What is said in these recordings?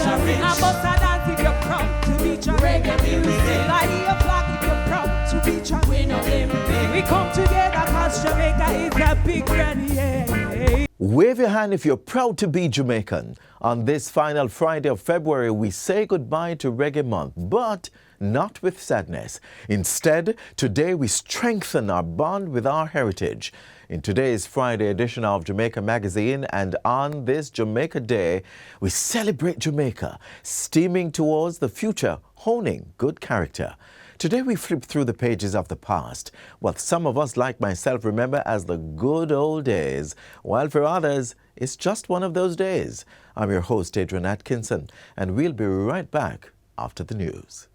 rich. I must dance if you're proud to be Jamaican. Fly your flag if you're proud to be Jamaican. We come together cause Jamaica is a big granny. Yeah. Wave your hand if you're proud to be Jamaican. On this final Friday of February, we say goodbye to Reggae Month, but not with sadness. Instead, today we strengthen our bond with our heritage. In today's Friday edition of Jamaica Magazine, and on this Jamaica Day, we celebrate Jamaica, steaming towards the future, honing good character. Today we flip through the pages of the past, what some of us like myself remember as the good old days, while for others, it's just one of those days. I'm your host, Adrian Atkinson, and we'll be right back after the news.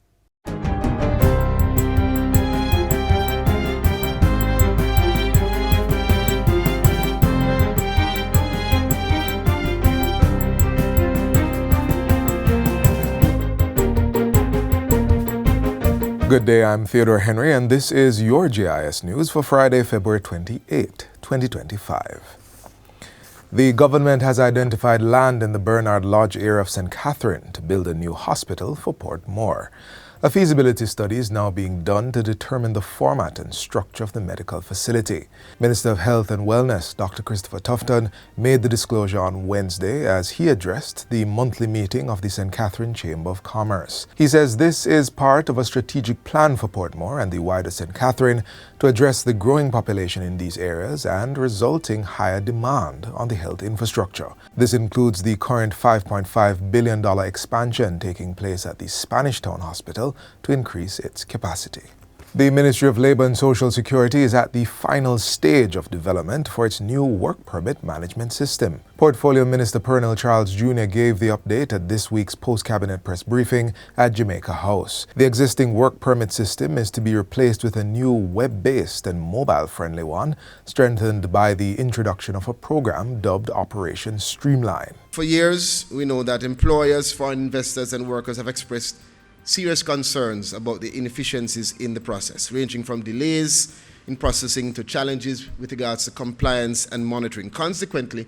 Good day, I'm Theodore Henry, and this is your GIS News for Friday, February 28, 2025. The government has identified land in the Bernard Lodge area of St. Catherine to build a new hospital for Portmore. A feasibility study is now being done to determine the format and structure of the medical facility. Minister of Health and Wellness, Dr. Christopher Tufton, made the disclosure on Wednesday as he addressed the monthly meeting of the St. Catherine Chamber of Commerce. He says this is part of a strategic plan for Portmore and the wider St. Catherine to address the growing population in these areas and resulting higher demand on the health infrastructure. This includes the current $5.5 billion expansion taking place at the Spanish Town Hospital to increase its capacity. The Ministry of Labour and Social Security is at the final stage of development for its new work permit management system. Portfolio Minister Pernell Charles Jr. gave the update at this week's post-cabinet press briefing at Jamaica House. The existing work permit system is to be replaced with a new web-based and mobile-friendly one, strengthened by the introduction of a program dubbed Operation Streamline. For years, we know that employers, foreign investors, and workers have expressed serious concerns about the inefficiencies in the process, ranging from delays in processing to challenges with regards to compliance and monitoring. Consequently,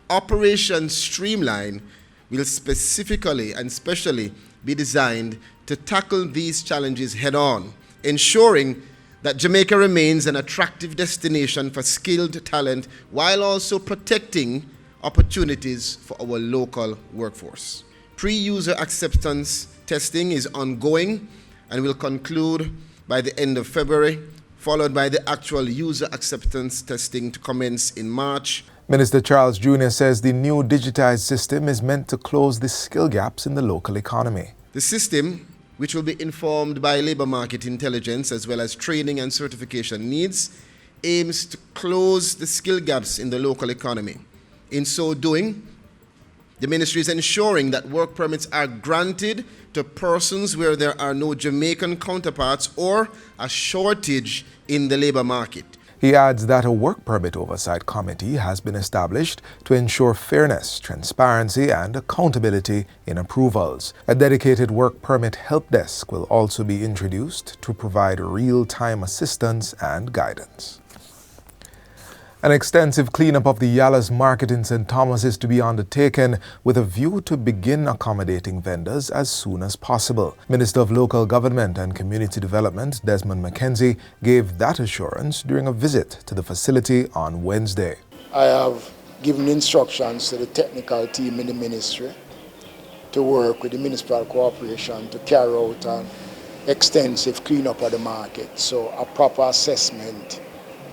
Operation Streamline will specifically and specially be designed to tackle these challenges head-on, ensuring that Jamaica remains an attractive destination for skilled talent while also protecting opportunities for our local workforce. Pre-user acceptance testing is ongoing and will conclude by the end of February, followed by the actual user acceptance testing to commence in March. Minister Charles Jr. says the new digitized system is meant to close the skill gaps in the local economy. The system, which will be informed by labor market intelligence as well as training and certification needs, aims to close the skill gaps in the local economy. In so doing, the ministry is ensuring that work permits are granted to persons where there are no Jamaican counterparts or a shortage in the labor market. He adds that a work permit oversight committee has been established to ensure fairness, transparency, and accountability in approvals. A dedicated work permit help desk will also be introduced to provide real-time assistance and guidance. An extensive cleanup of the Yallah's Market in St. Thomas is to be undertaken with a view to begin accommodating vendors as soon as possible. Minister of Local Government and Community Development, Desmond McKenzie, gave that assurance during a visit to the facility on Wednesday. I have given instructions to the technical team in the ministry to work with the municipal corporation to carry out an extensive cleanup of the market so a proper assessment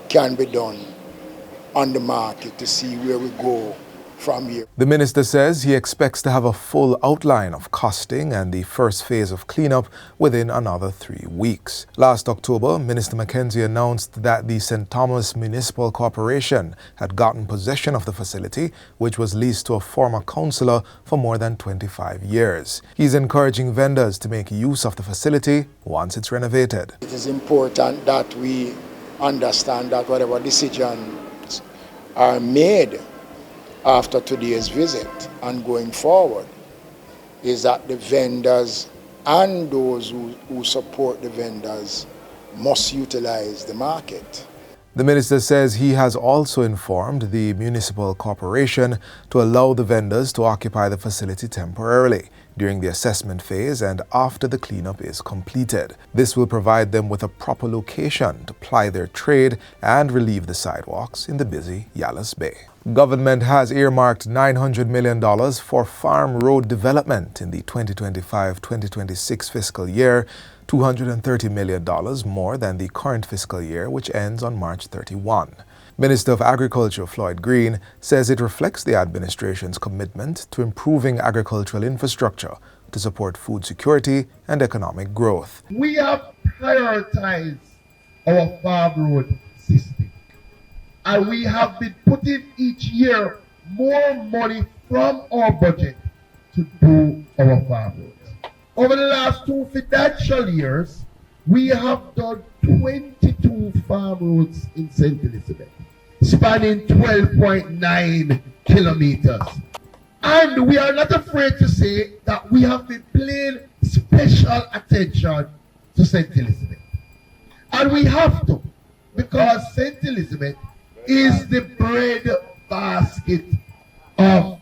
can be done on the market to see where we go from here. The minister says he expects to have a full outline of costing and the first phase of cleanup within another 3 weeks. Last October, Minister McKenzie announced that the St. Thomas Municipal Corporation had gotten possession of the facility, which was leased to a former councillor for more than 25 years. He's encouraging vendors to make use of the facility once it's renovated. It is important that we understand that whatever decisions are made after today's visit and going forward is that the vendors and those who support the vendors must utilize the market. The minister says he has also informed the municipal corporation to allow the vendors to occupy the facility temporarily. during the assessment phase and after the cleanup is completed. This will provide them with a proper location to ply their trade and relieve the sidewalks in the busy Yallahs Bay. Government has earmarked $900 million for farm road development in the 2025-2026 fiscal year, $230 million more than the current fiscal year, which ends on March 31. Minister of Agriculture Floyd Green says it reflects the administration's commitment to improving agricultural infrastructure to support food security and economic growth. We have prioritized our farm road system, and we have been putting each year more money from our budget to do our farm roads. Over the last 2 financial years, we have done 22 farm roads in St. Elizabeth, spanning 12.9 kilometers. And we are not afraid to say that we have been paying special attention to St. Elizabeth. And we have to, because St. Elizabeth is the bread basket of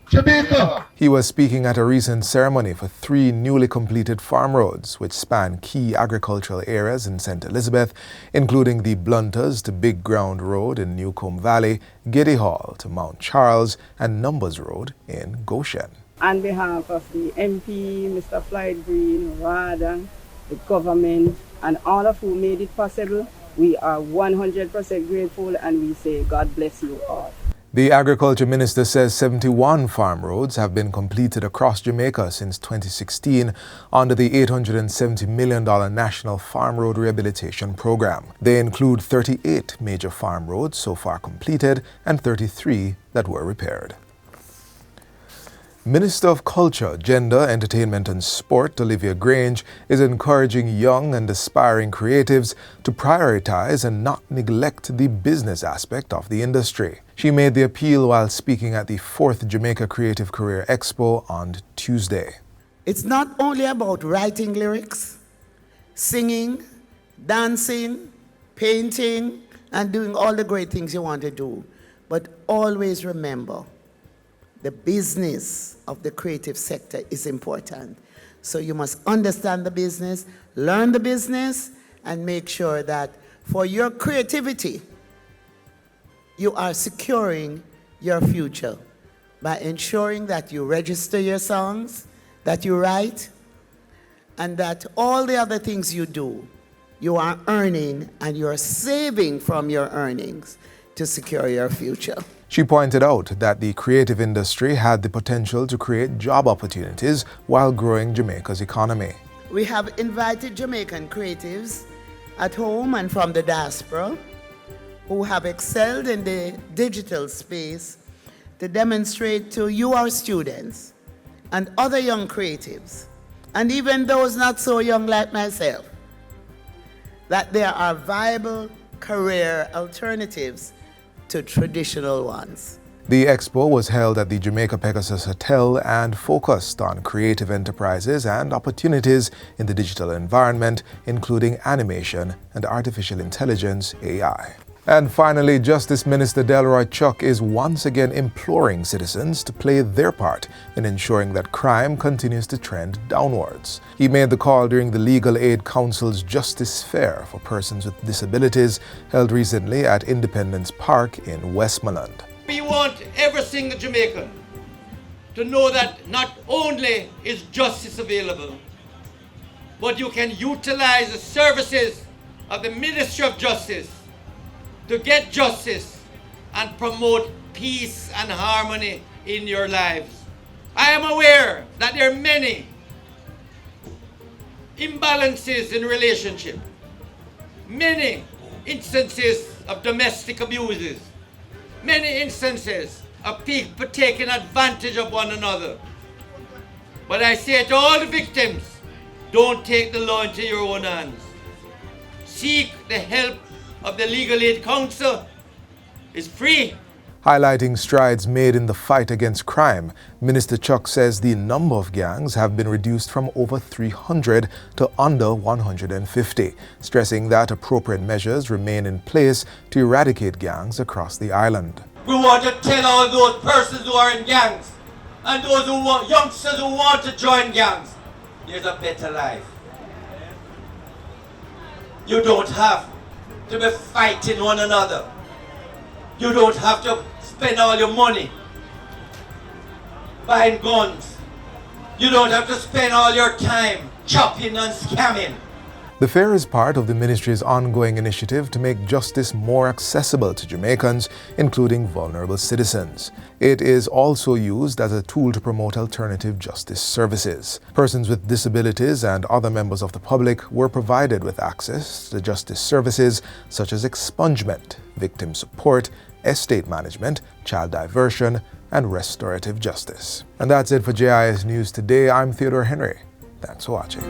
Jamaica. He was speaking at a recent ceremony for 3 newly completed farm roads, which span key agricultural areas in St. Elizabeth, including the Blunters to Big Ground Road in Newcomb Valley, Giddy Hall to Mount Charles, and Numbers Road in Goshen. On behalf of the MP, Mr. Floyd Green, RADA, the government, and all of who made it possible, we are 100% grateful, and we say God bless you all. The Agriculture Minister says 71 farm roads have been completed across Jamaica since 2016 under the $870 million National Farm Road Rehabilitation Program. They include 38 major farm roads so far completed and 33 that were repaired. Minister of Culture, Gender, Entertainment and Sport, Olivia Grange, is encouraging young and aspiring creatives to prioritize and not neglect the business aspect of the industry. She made the appeal while speaking at the 4th Jamaica Creative Career Expo on Tuesday. It's not only about writing lyrics, singing, dancing, painting, and doing all the great things you want to do, but always remember, the business of the creative sector is important. So you must understand the business, learn the business, and make sure that for your creativity, you are securing your future by ensuring that you register your songs, that you write, and that all the other things you do, you are earning and you're saving from your earnings to secure your future. She pointed out that the creative industry had the potential to create job opportunities while growing Jamaica's economy. We have invited Jamaican creatives at home and from the diaspora who have excelled in the digital space to demonstrate to you, our students, and other young creatives, and even those not so young like myself, that there are viable career alternatives to traditional ones. The expo was held at the Jamaica Pegasus Hotel and focused on creative enterprises and opportunities in the digital environment, including animation and artificial intelligence, AI. And finally, Justice Minister Delroy Chuck is once again imploring citizens to play their part in ensuring that crime continues to trend downwards. He made the call during the Legal Aid Council's Justice Fair for persons with disabilities held recently at Independence Park in Westmoreland. We want every single Jamaican to know that not only is justice available, but you can utilize the services of the Ministry of Justice to get justice and promote peace and harmony in your lives. I am aware that there are many imbalances in relationship, many instances of domestic abuses, many instances of people taking advantage of one another. But I say to all the victims, don't take the law into your own hands. Seek the help of the Legal Aid Council. Is free. Highlighting strides made in the fight against crime, Minister Chuck says the number of gangs have been reduced from over 300 to under 150, stressing that appropriate measures remain in place to eradicate gangs across the island. We want to tell all those persons who are in gangs and those who want, youngsters who want to join gangs, there's a better life. You don't have to be fighting one another. You don't have to spend all your money buying guns. You don't have to spend all your time chopping and scamming. The fair is part of the ministry's ongoing initiative to make justice more accessible to Jamaicans, including vulnerable citizens. It is also used as a tool to promote alternative justice services. Persons with disabilities and other members of the public were provided with access to justice services such as expungement, victim support, estate management, child diversion, and restorative justice. And that's it for JIS News today. I'm Theodore Henry. Thanks for watching.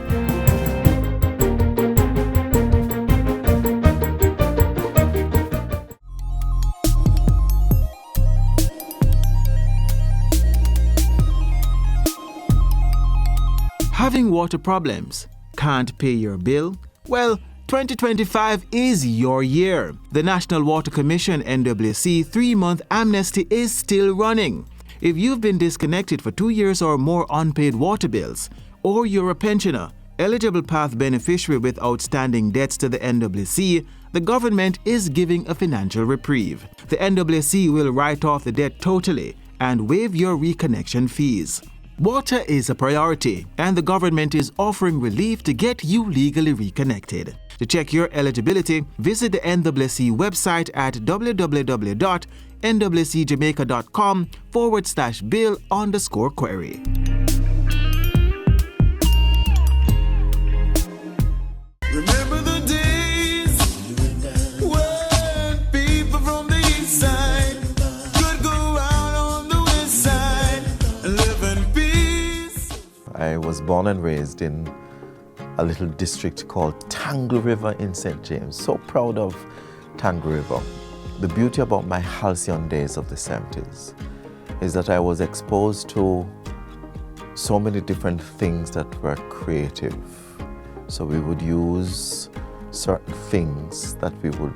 Having water problems? Can't pay your bill? Well, 2025 is your year. The National Water Commission NWC 3-month amnesty is still running. If you've been disconnected for 2 years or more unpaid water bills, or you're a pensioner, eligible path beneficiary with outstanding debts to the NWC, the government is giving a financial reprieve. The NWC will write off the debt totally and waive your reconnection fees. Water is a priority, and the government is offering relief to get you legally reconnected. To check your eligibility, visit the NWC website at www.nwcjamaica.com/bill_query. Remember the days when people from the east side could go out on the west side and live in peace. I was born and raised in a little district called Tangle River in St. James. So proud of Tangle River. The beauty about my halcyon days of the 70s is that I was exposed to so many different things that were creative. So we would use certain things that people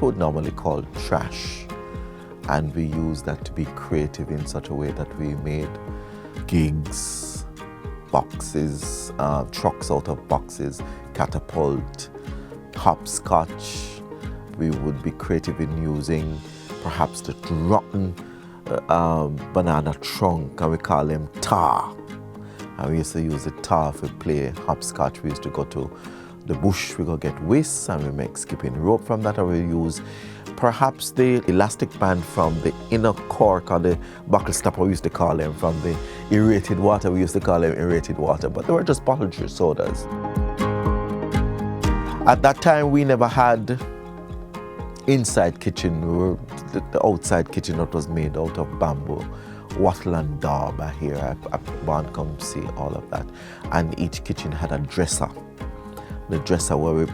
would normally call trash, and we used that to be creative in such a way that we made gigs, boxes, trucks out of boxes, catapult, hopscotch. We would be creative in using perhaps the rotten banana trunk, and we call them tar. And we used to use the tar to play hopscotch. We used to go to the bush, we go get whisks, and we make skipping rope from that, or we use perhaps the elastic band from the inner cork or the buckle stopper, we used to call them, from the aerated water, we used to call them aerated water, but they were just bottled sodas. At that time, we never had inside kitchen. The outside kitchen that was made out of bamboo, wattle and daub here. I want come see all of that. And each kitchen had a dresser. The dresser where we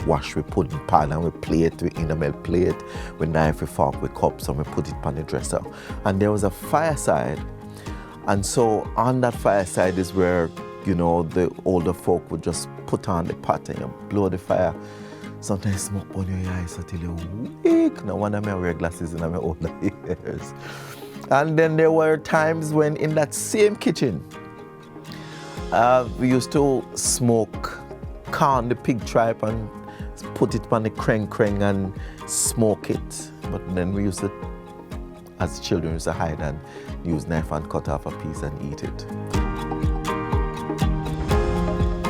wash, we put in pan, and we plate, we enamel plate, we knife, we fork, we cups, and we put it on the dresser. And there was a fireside. And so on that fireside is where, you know, the older folk would just put on the pot and you blow the fire. Sometimes smoke on your eyes until you're weak. No wonder I wear glasses in my older years. And then there were times when in that same kitchen, we used to smoke corn, the pig tripe, and put it on the kreng and smoke it. But then we used to, as children, we used to hide and use knife and cut off a piece and eat it.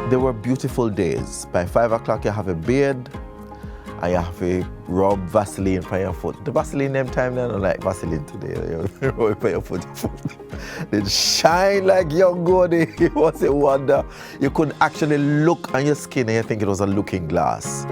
They were beautiful days. By 5 o'clock, you have a beard, and you have to rub Vaseline for your foot. The Vaseline them time, they don't like Vaseline today. You rub it for your foot. They shine like young gold. It was a wonder. You could actually look on your skin and you think it was a looking glass.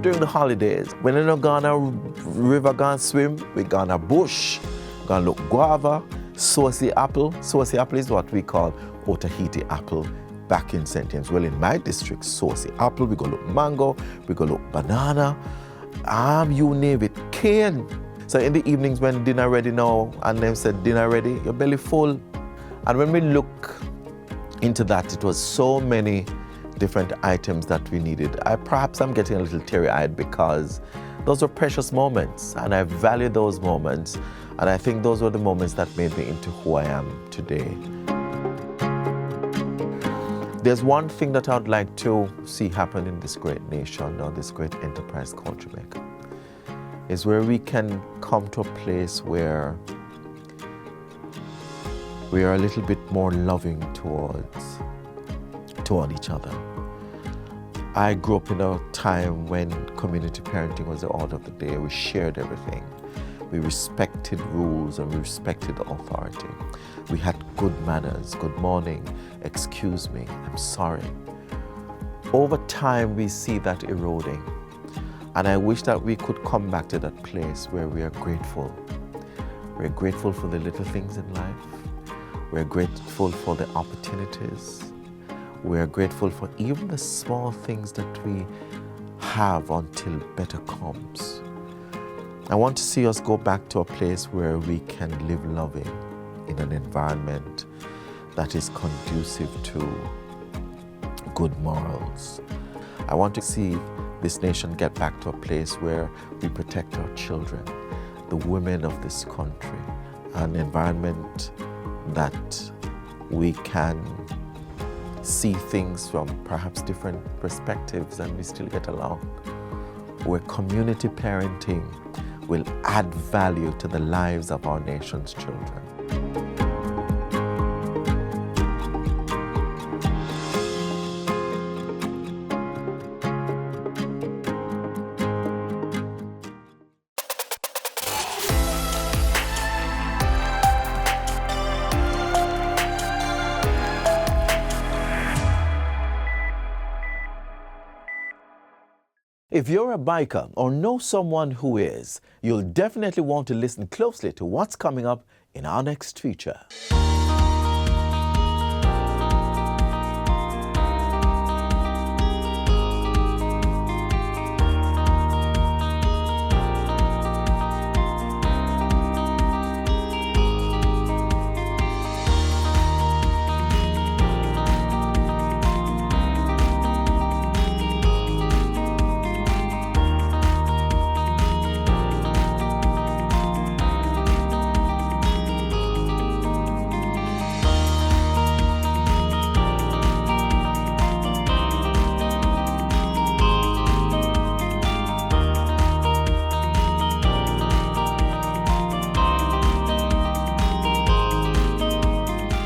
During the holidays, when you're gonna river, gonna swim, we gonna bush, gonna look guava, saucy apple. Saucy apple is what we call Otahiti apple back in St. James. Well, in my district, saucy apple, we go look mango, we go look banana, you name it, cane. So in the evenings when dinner ready now, and them said dinner ready, your belly full. And when we look into that, it was so many different items that we needed. Perhaps I'm getting a little teary-eyed because those were precious moments, and I value those moments. And I think those were the moments that made me into who I am today. There's one thing that I'd like to see happen in this great nation, or this great enterprise called Jamaica, is where we can come to a place where we are a little bit more loving toward each other. I grew up in a time when community parenting was the order of the day. We shared everything. We respected rules and we respected authority. We had good manners, good morning, excuse me, I'm sorry. Over time, we see that eroding. And I wish that we could come back to that place where we are grateful. We're grateful for the little things in life. We're grateful for the opportunities. We're grateful for even the small things that we have until better comes. I want to see us go back to a place where we can live loving in an environment that is conducive to good morals. I want to see this nation get back to a place where we protect our children, the women of this country, an environment that we can see things from perhaps different perspectives and we still get along, where community parenting will add value to the lives of our nation's children. If you're a biker or know someone who is, you'll definitely want to listen closely to what's coming up in our next feature.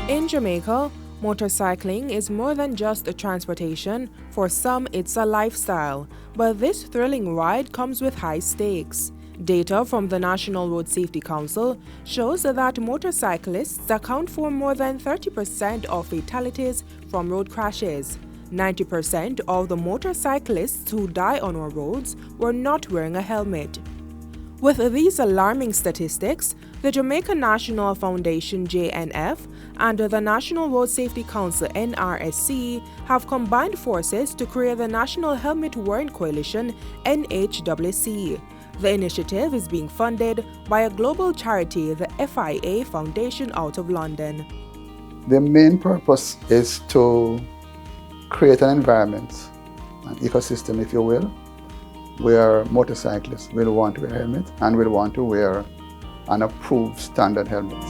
In Jamaica, motorcycling is more than just a transportation. For some, it's a lifestyle. But this thrilling ride comes with high stakes. Data from the National Road Safety Council shows that motorcyclists account for more than 30% of fatalities from road crashes. 90% of the motorcyclists who die on our roads were not wearing a helmet. With these alarming statistics, the Jamaica National Foundation JNF and the National Road Safety Council NRSC have combined forces to create the National Helmet Wearing Coalition NHWC. The initiative is being funded by a global charity, the FIA Foundation out of London. The main purpose is to create an environment, an ecosystem if you will, where motorcyclists will want to wear a helmet and will want to wear an approved standard helmet.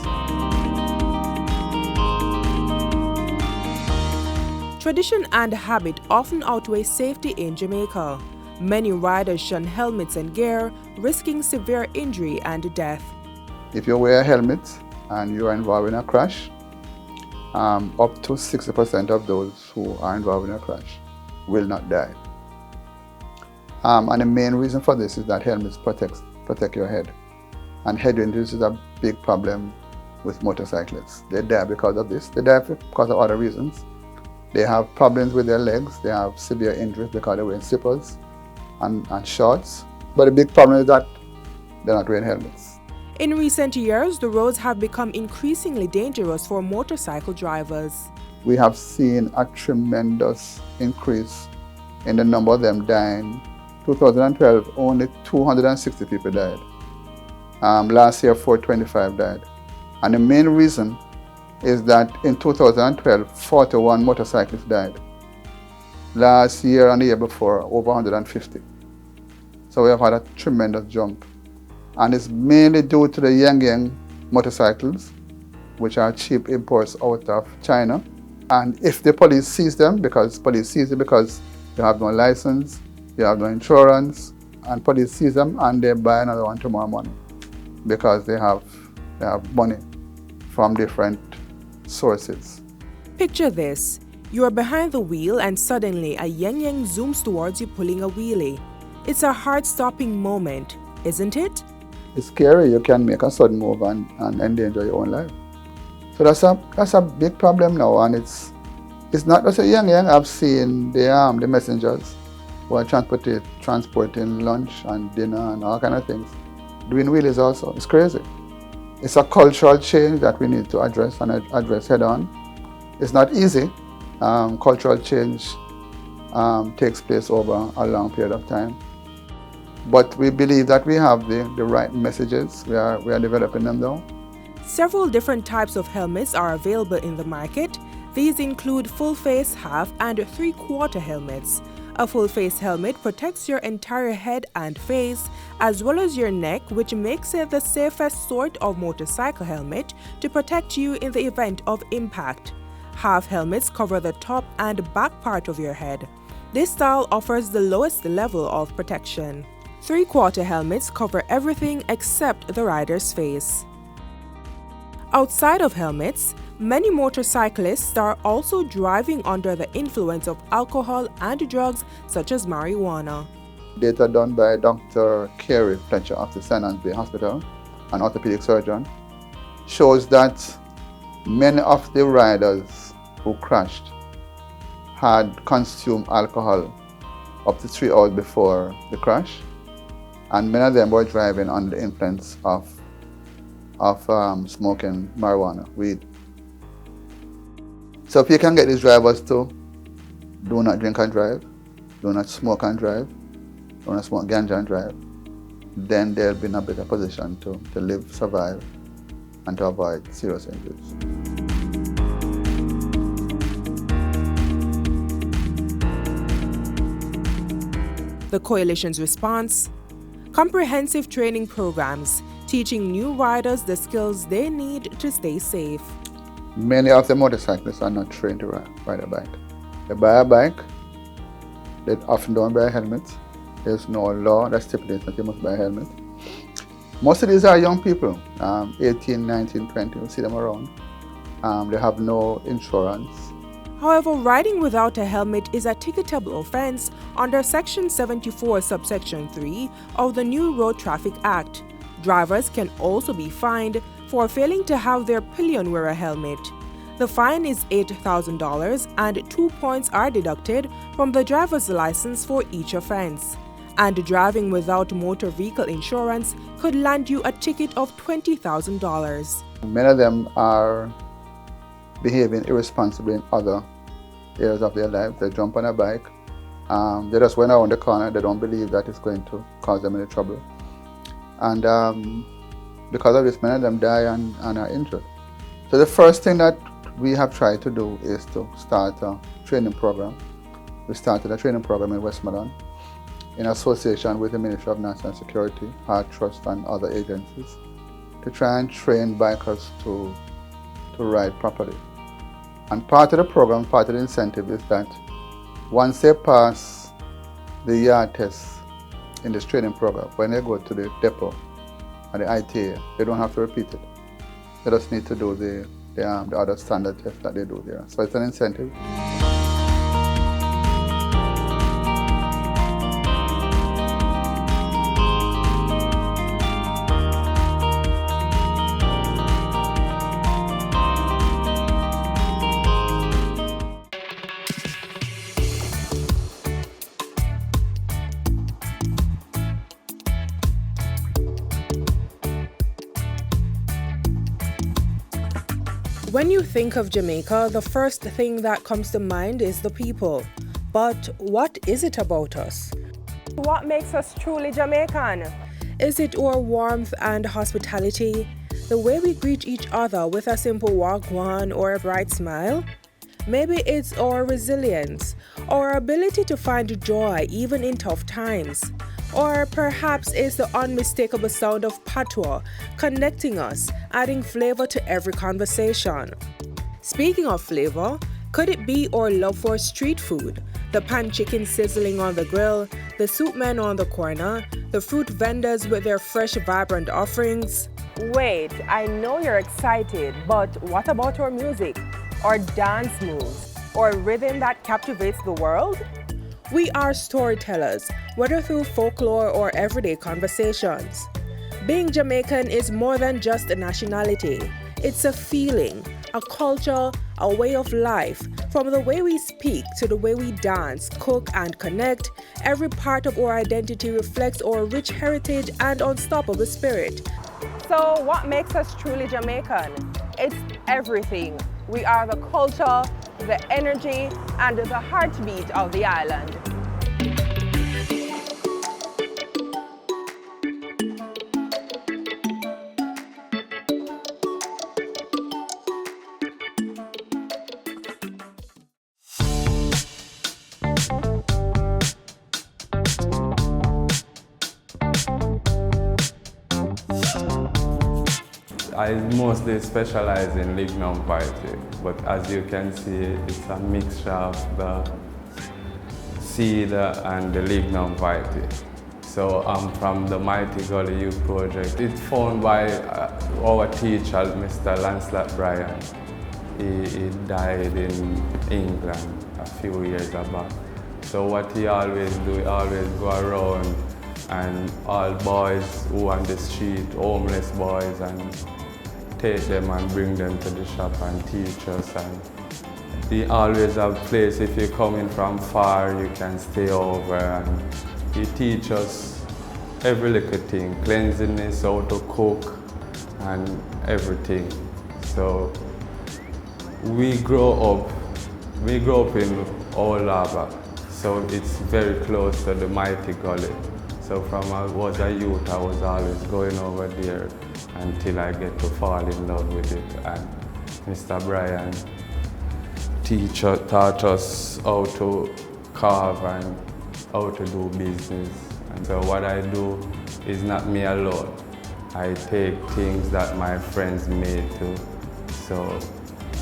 Tradition and habit often outweigh safety in Jamaica. Many riders shun helmets and gear, risking severe injury and death. If you wear a helmet and you are involved in a crash, up to 60% of those who are involved in a crash will not die. And the main reason for this is that helmets protect your head. And head injuries is a big problem with motorcyclists. They die because of this. They die because of other reasons. They have problems with their legs. They have severe injuries because they're wearing slippers and shorts. But the big problem is that they're not wearing helmets. In recent years, the roads have become increasingly dangerous for motorcycle drivers. We have seen a tremendous increase in the number of them dying. 2012, only 260 people died. Last year, 425 died. And the main reason is that in 2012, 41 motorcyclists died. Last year and the year before, over 150. So we have had a tremendous jump And it's mainly due to the yang motorcycles, which are cheap imports out of China. And if the police sees them, because police sees it because you have no license, you have no insurance, and police sees them and they buy another one tomorrow morning because they have money from different sources. Picture this. You are behind the wheel and suddenly a yang zooms towards you pulling a wheelie. It's a heart-stopping moment, isn't it? It's scary. You can make a sudden move and endanger your own life. So that's a big problem now, and it's not just a yang. I've seen the messengers who are transporting lunch and dinner and all kind of things, doing wheelies also. It's crazy. It's a cultural change that we need to address and address head on. It's not easy. Cultural change takes place over a long period of time. But we believe that we have the right messages. We are developing them now. Several different types of helmets are available in the market. These include full-face, half, and three-quarter helmets. A full-face helmet protects your entire head and face, as well as your neck, which makes it the safest sort of motorcycle helmet to protect you in the event of impact. Half helmets cover the top and back part of your head. This style offers the lowest level of protection. Three-quarter helmets cover everything except the rider's face. Outside of helmets, many motorcyclists are also driving under the influence of alcohol and drugs such as marijuana. Data done by Dr. Carey Fletcher of the St. Anne's Bay Hospital, an orthopedic surgeon, shows that many of the riders who crashed had consumed alcohol up to 3 hours before the crash, and many of them were driving under the influence of smoking marijuana, weed. So if you can get these drivers to do not drink and drive, do not smoke and drive, do not smoke ganja and drive, then they'll be in a better position to live, survive, and to avoid serious injuries. The Coalition's response: comprehensive training programs teaching new riders the skills they need to stay safe. Many of the motorcyclists are not trained to ride a bike. They buy a bike, they often don't buy a helmet. There's no law that stipulates that you must buy a helmet. Most of these are young people, 18, 19, 20, you see them around. They have no insurance. However, riding without a helmet is a ticketable offense under Section 74, subsection 3 of the new Road Traffic Act. Drivers can also be fined for failing to have their pillion wear a helmet. The fine is $8,000 and 2 points are deducted from the driver's license for each offense. And driving without motor vehicle insurance could land you a ticket of $20,000. Many of them are behaving irresponsibly in other areas of their life. They jump on a bike, they just went around the corner, they don't believe that it's going to cause them any trouble. And because of this, many of them die and are injured. So the first thing that we have tried to do is to start a training program. We started a training program in Westmoreland in association with the Ministry of National Security, Heart Trust, and other agencies to try and train bikers to ride properly. And part of the program, part of the incentive is that once they pass the yard test in this training program, when they go to the depot and the ITA, they don't have to repeat it. They just need to do the other standard tests that they do there. So it's an incentive. When you think of Jamaica, the first thing that comes to mind is the people. But what is it about us? What makes us truly Jamaican? Is it our warmth and hospitality? The way we greet each other with a simple wagwan or a bright smile? Maybe it's our resilience, our ability to find joy even in tough times. Or perhaps it's the unmistakable sound of patois, connecting us, adding flavor to every conversation. Speaking of flavor, could it be our love for street food? The pan chicken sizzling on the grill, the soup men on the corner, the fruit vendors with their fresh, vibrant offerings. Wait, I know you're excited, but what about our music, our dance moves, or rhythm that captivates the world? We are storytellers, whether through folklore or everyday conversations. Being Jamaican is more than just a nationality. It's a feeling, a culture, a way of life. From the way we speak to the way we dance, cook, and connect, every part of our identity reflects our rich heritage and unstoppable spirit. So what makes us truly Jamaican? It's everything. We are the culture, the energy, and the heartbeat of the island. I mostly specialize in lignum variety, but as you can see, it's a mixture of the seed and the lignum variety. So I'm from the Mighty Gully Youth Project. It's found by our teacher, Mr. Lancelot Bryan. He died in England a few years back. So what he always do, he always go around and all boys who on the street, homeless boys, and take them and bring them to the shop and teach us. And he always have place, if you're coming from far, you can stay over, and he teach us every little thing, cleanliness, how to cook, and everything. So we grow up in Old Harbour, so it's very close to the Mighty Gully. So from I was a youth, I was always going over there until I get to fall in love with it. And Mr. Bryan taught us how to carve and how to do business. And so what I do is not me alone. I take things that my friends made too. So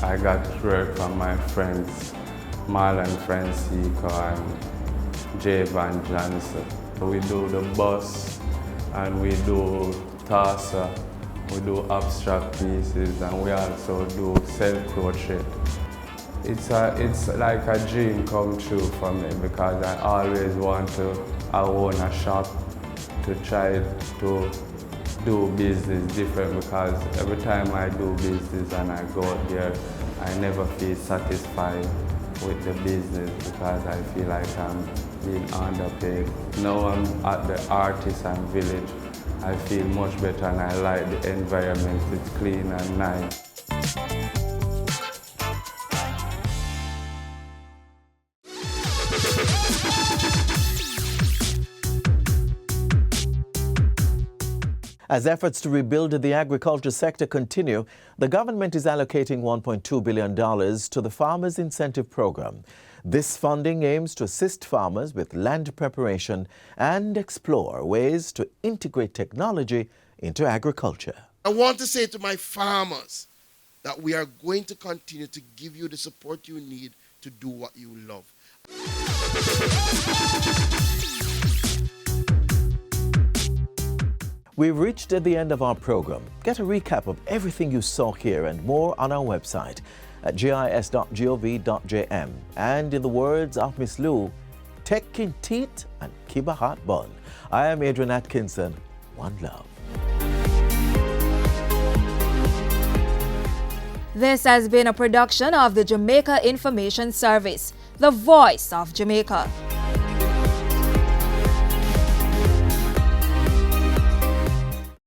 I got work from my friends, Marlon Francisco and J. Van Johnson. We do the bus and we do tassa, we do abstract pieces, and we also do self-crochet. It's like a dream come true for me, because I always want to own a shop to try to do business different, because every time I do business and I go out there, I never feel satisfied with the business because I feel like I'm being underpaid. Now I'm at the Artisan village. I feel much better and I like the environment. It's clean and nice. As efforts to rebuild the agriculture sector continue, the government is allocating $1.2 billion to the Farmers Incentive Program. This funding aims to assist farmers with land preparation and explore ways to integrate technology into agriculture. I want to say to my farmers that we are going to continue to give you the support you need to do what you love. We've reached the end of our program. Get a recap of everything you saw here and more on our website at gis.gov.jm. And in the words of Miss Lou, take in teeth and keep a heart bun. I am Adrian Atkinson. One love. This has been a production of the Jamaica Information Service, the voice of Jamaica.